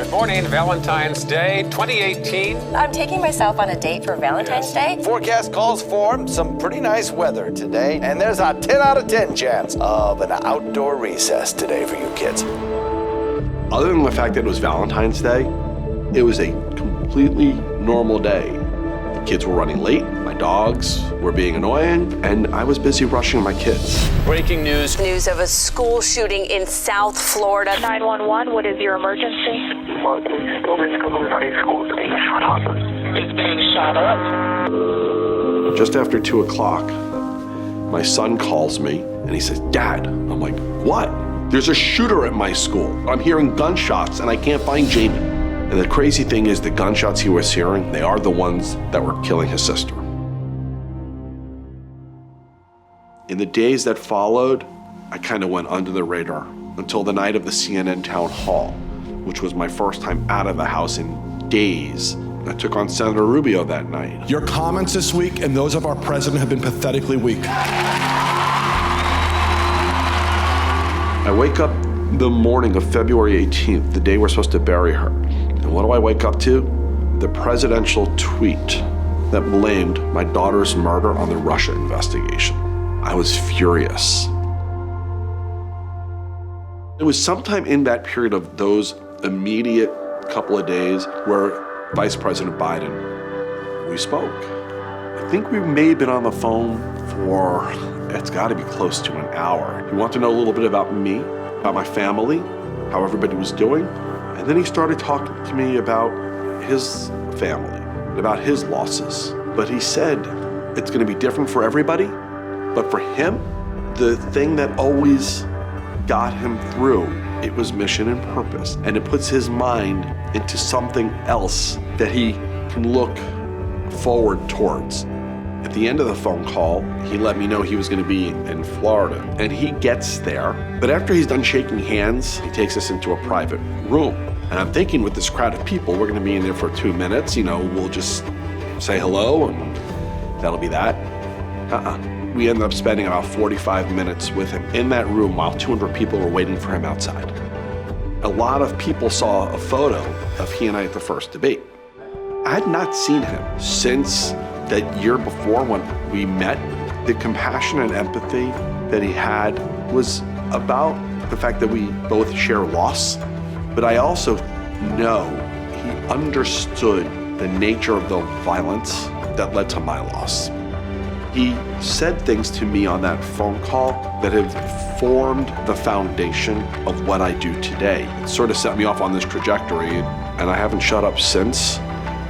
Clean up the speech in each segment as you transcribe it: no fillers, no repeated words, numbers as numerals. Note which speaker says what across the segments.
Speaker 1: Good morning, Valentine's Day 2018.
Speaker 2: I'm taking myself on a date for Valentine's Day.
Speaker 3: Forecast calls for some pretty nice weather today, and there's a 10 out of 10 chance of an outdoor recess today for you kids.
Speaker 4: Other than the fact that it was Valentine's Day, it was a completely normal day. The kids were running late, my dogs were being annoying, and I was busy rushing my kids.
Speaker 1: Breaking news.
Speaker 2: News of a school shooting in South Florida.
Speaker 5: 911, what is your emergency? It's being shot up.
Speaker 4: Just after 2 o'clock, my son calls me and he says, "Dad." I'm like, "What?" "There's a shooter at my school. I'm hearing gunshots and I can't find Jamie." And the crazy thing is the gunshots he was hearing, they are the ones that were killing his sister. In the days that followed, I kind of went under the radar until the night of the CNN town hall, which was my first time out of the house in days. I took on Senator Rubio that night.
Speaker 6: Your comments this week and those of our president have been pathetically weak.
Speaker 4: I wake up the morning of February 18th, the day we're supposed to bury her. And what do I wake up to? The presidential tweet that blamed my daughter's murder on the Russia investigation. I was furious. It was sometime in that period of those immediate couple of days where Vice President Biden, we spoke. I think we may have been on the phone for, it's got to be close to an hour. He wanted to know a little bit about me, about my family, how everybody was doing. And then he started talking to me about his family, about his losses. But he said it's going to be different for everybody. But for him, the thing that always got him through, it was mission and purpose. And it puts his mind into something else that he can look forward towards. At the end of the phone call, he let me know he was going to be in Florida. And he gets there, but after he's done shaking hands, he takes us into a private room. And I'm thinking with this crowd of people, we're going to be in there for 2 minutes. We'll just say hello and that'll be that. We ended up spending about 45 minutes with him in that room while 200 people were waiting for him outside. A lot of people saw a photo of he and I at the first debate. I had not seen him since that year before when we met. The compassion and empathy that he had was about the fact that we both share loss, but I also know he understood the nature of the violence that led to my loss. He said things to me on that phone call that have formed the foundation of what I do today. It sort of set me off on this trajectory, and I haven't shut up since,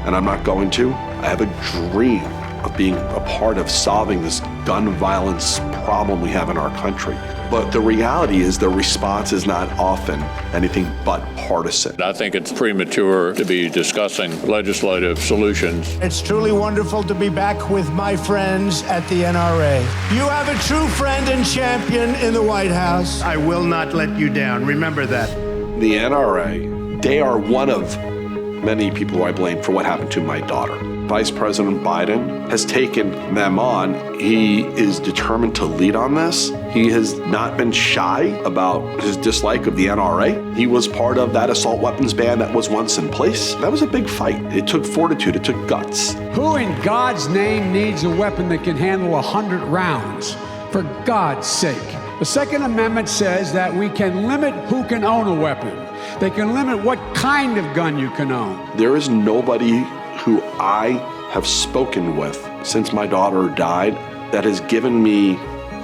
Speaker 4: and I'm not going to. I have a dream of being a part of solving this gun violence problem we have in our country. But the reality is the response is not often anything but partisan.
Speaker 7: I think it's premature to be discussing legislative solutions.
Speaker 8: It's truly wonderful to be back with my friends at the NRA. You have a true friend and champion in the White House. I will not let you down. Remember that.
Speaker 4: The NRA, they are one of many people who I blame for what happened to my daughter. Vice President Biden has taken them on. He is determined to lead on this. He has not been shy about his dislike of the NRA. He was part of that assault weapons ban that was once in place. That was a big fight. It took fortitude, it took guts.
Speaker 9: Who in God's name needs a weapon that can handle 100 rounds? For God's sake. The Second Amendment says that we can limit who can own a weapon. They can limit what kind of gun you can own.
Speaker 4: There is nobody who I have spoken with since my daughter died that has given me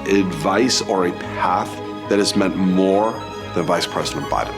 Speaker 4: advice or a path that has meant more than Vice President Biden.